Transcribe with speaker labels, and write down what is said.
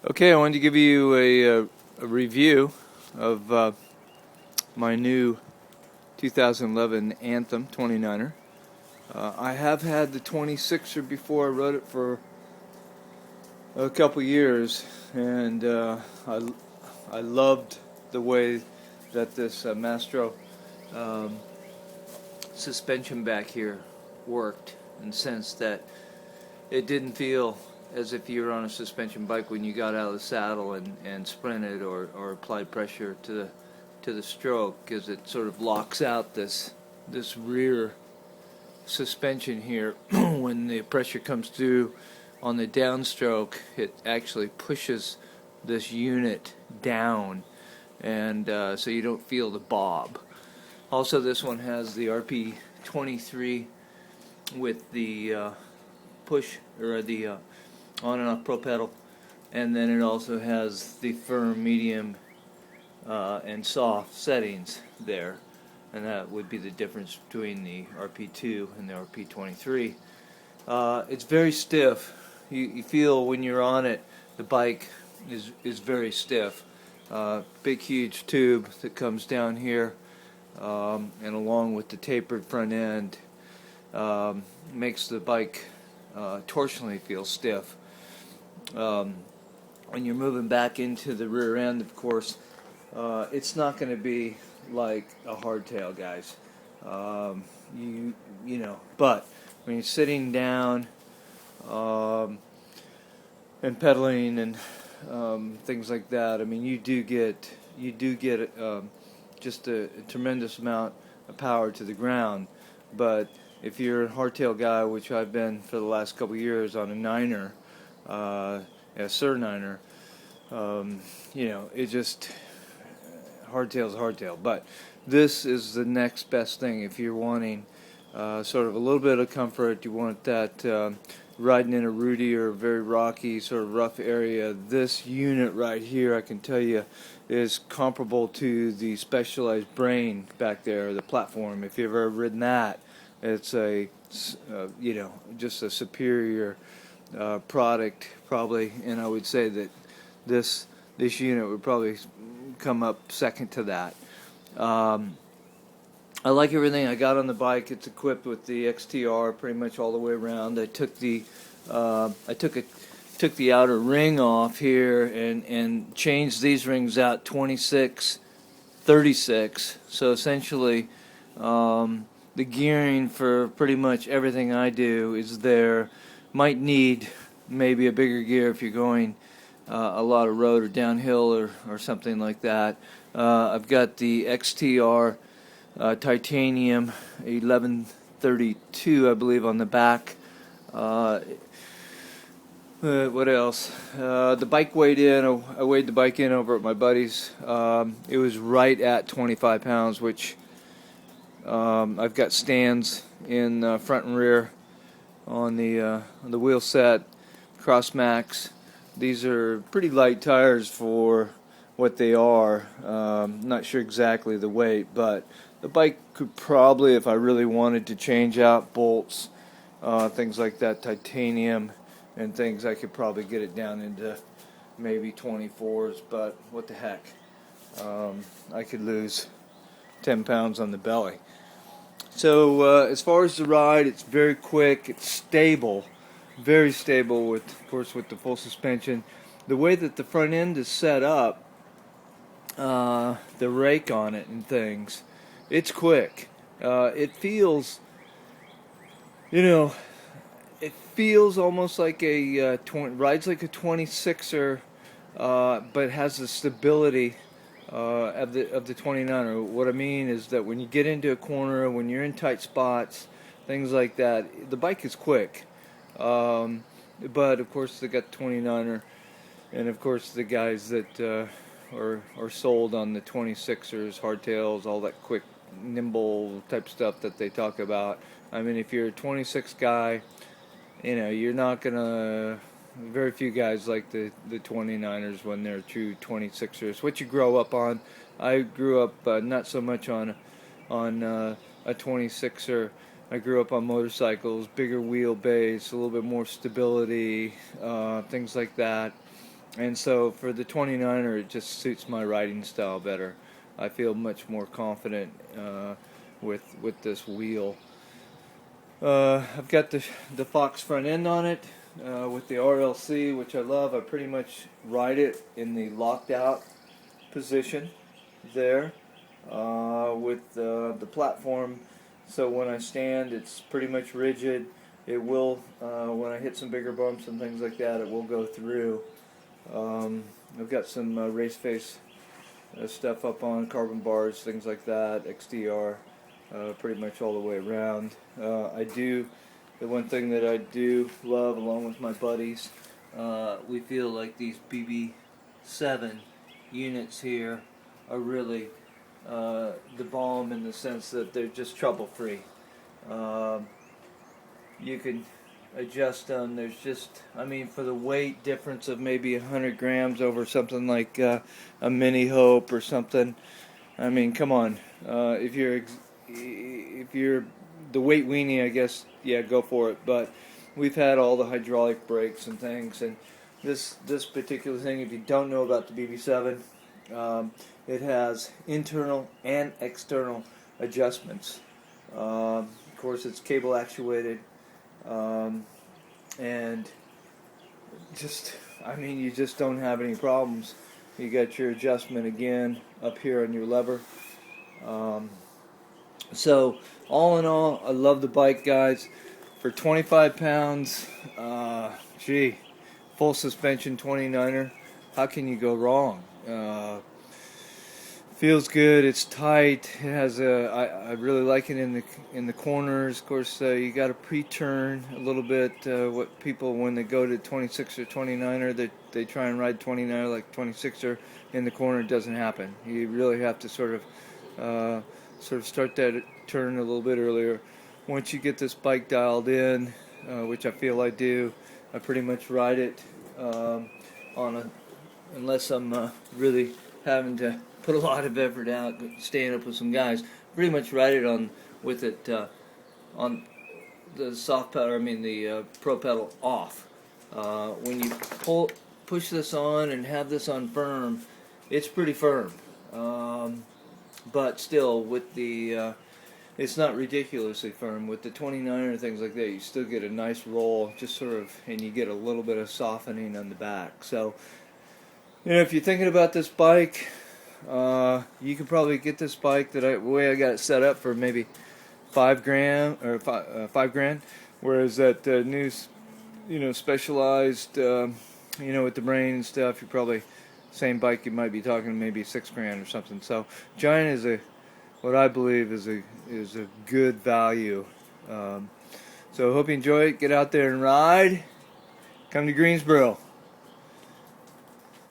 Speaker 1: Okay, I wanted to give you a review of my new 2011 Anthem 29er. I have had the 26er before. I rode it for a couple years, and I loved the way that this Mastro um, suspension back here worked, in the sense that it didn't feel as if you were on a suspension bike when you got out of the saddle and sprinted or applied pressure to the stroke, because it sort of locks out this rear suspension here. When the pressure comes through on the downstroke, it actually pushes this unit down, and so you don't feel the bob. Also, this one has the RP23 with the push, or the on and off pro pedal, and then it also has the firm, medium, and soft settings there, and that would be the difference between the RP2 and the RP23. It's very stiff. You feel when you're on it, the bike is very stiff. Big huge tube that comes down here, and along with the tapered front end, makes the bike torsionally feel stiff. When you're moving back into the rear end, of course, it's not going to be like a hardtail, guys. But when you're sitting down and pedaling and things like that, I mean, you do get just a tremendous amount of power to the ground. But if you're a hardtail guy, which I've been for the last couple of years on a niner, a Sur niner, it just, hardtail's hardtail. But this is the next best thing if you're wanting sort of a little bit of comfort. You want that riding in a rooty or very rocky, sort of rough area. This unit right here, I can tell you, is comparable to the Specialized Brain back there, the platform. If you've ever ridden that, it's just a superior product, probably, and I would say that this unit would probably come up second to that. I like everything I got on the bike. It's equipped with the XTR pretty much all the way around. I took the outer ring off here and changed these rings out 26, 36. So essentially, the gearing for pretty much everything I do is there. Might need maybe a bigger gear if you're going a lot of road or downhill or something like that. I've got the XTR titanium 1132, I believe, on the back. What else? The bike weighed in. I weighed the bike in over at my buddy's. It was right at 25 pounds, which I've got stands in front and rear on the wheel set, Cross Max. These are pretty light tires for what they are. Not sure exactly the weight, but the bike could probably, if I really wanted to change out bolts, things like that, titanium and things, I could probably get it down into maybe 24s, but what the heck. I could lose 10 pounds on the belly. So as far as the ride, it's very quick, it's stable, very stable, with, of course, with the full suspension. The way that the front end is set up, the rake on it and things, it's quick. It feels, it feels almost like rides like a 26er, but has the stability of the 29er. What I mean is that when you get into a corner, when you're in tight spots, things like that, the bike is quick. But of course, they got the 29er, and of course, the guys that are sold on the 26ers, hardtails, all that quick, nimble type stuff that they talk about. I mean, if you're a 26 guy, you're not gonna. Very few guys like the 29ers when they're true 26ers. What you grow up on. I grew up not so much on a 26er. I grew up on motorcycles, bigger wheelbase, a little bit more stability, things like that. And so for the 29er, it just suits my riding style better. I feel much more confident with this wheel. I've got the Fox front end on it with the RLC, which I love. I pretty much ride it in the locked out position there with the platform. So when I stand, it's pretty much rigid. It will, when I hit some bigger bumps and things like that, it will go through. I've got some race face stuff up on, carbon bars, things like that, XDR, pretty much all the way around. The one thing that I do love, along with my buddies, we feel like these BB7 units here are really the bomb in the sense that they're just trouble-free. You can adjust them. There's just, I mean, for the weight difference of maybe 100 grams over something like a Mini Hope or something. I mean, come on. If you're the weight weenie, I guess, yeah, go for it. But we've had all the hydraulic brakes and things, and this particular thing, if you don't know about the BB7, it has internal and external adjustments. Of course, it's cable actuated. And just, I mean, you just don't have any problems. You got your adjustment again up here on your lever. So all in all, I love the bike, guys. For 25 pounds, gee, full suspension 29er, how can you go wrong? Feels good. It's tight. It has I really like it in the corners. Of course, you got to pre-turn a little bit. What people, when they go to 26 or 29er, they try and ride 29er like 26er in the corner. It doesn't happen. You really have to sort of start that turn a little bit earlier. Once you get this bike dialed in, which I feel I do, I pretty much ride it unless I'm really having to put a lot of effort out, staying up with some guys. Pretty much ride it on the soft pedal. I mean the pro pedal off. When you push this on and have this on firm, it's pretty firm. But still, with the it's not ridiculously firm. With the 29er and things like that, you still get a nice roll, just sort of, and you get a little bit of softening on the back. So, you know, if you're thinking about this bike, you can probably get this bike the way I got it set up for maybe $5,000 or $5,000, whereas that new, specialized, with the brain and stuff, you're probably same bike you might be talking maybe $6,000 or something. So Giant is what I believe is a good value. So I hope you enjoy it. Get out there and ride. Come to Greensboro.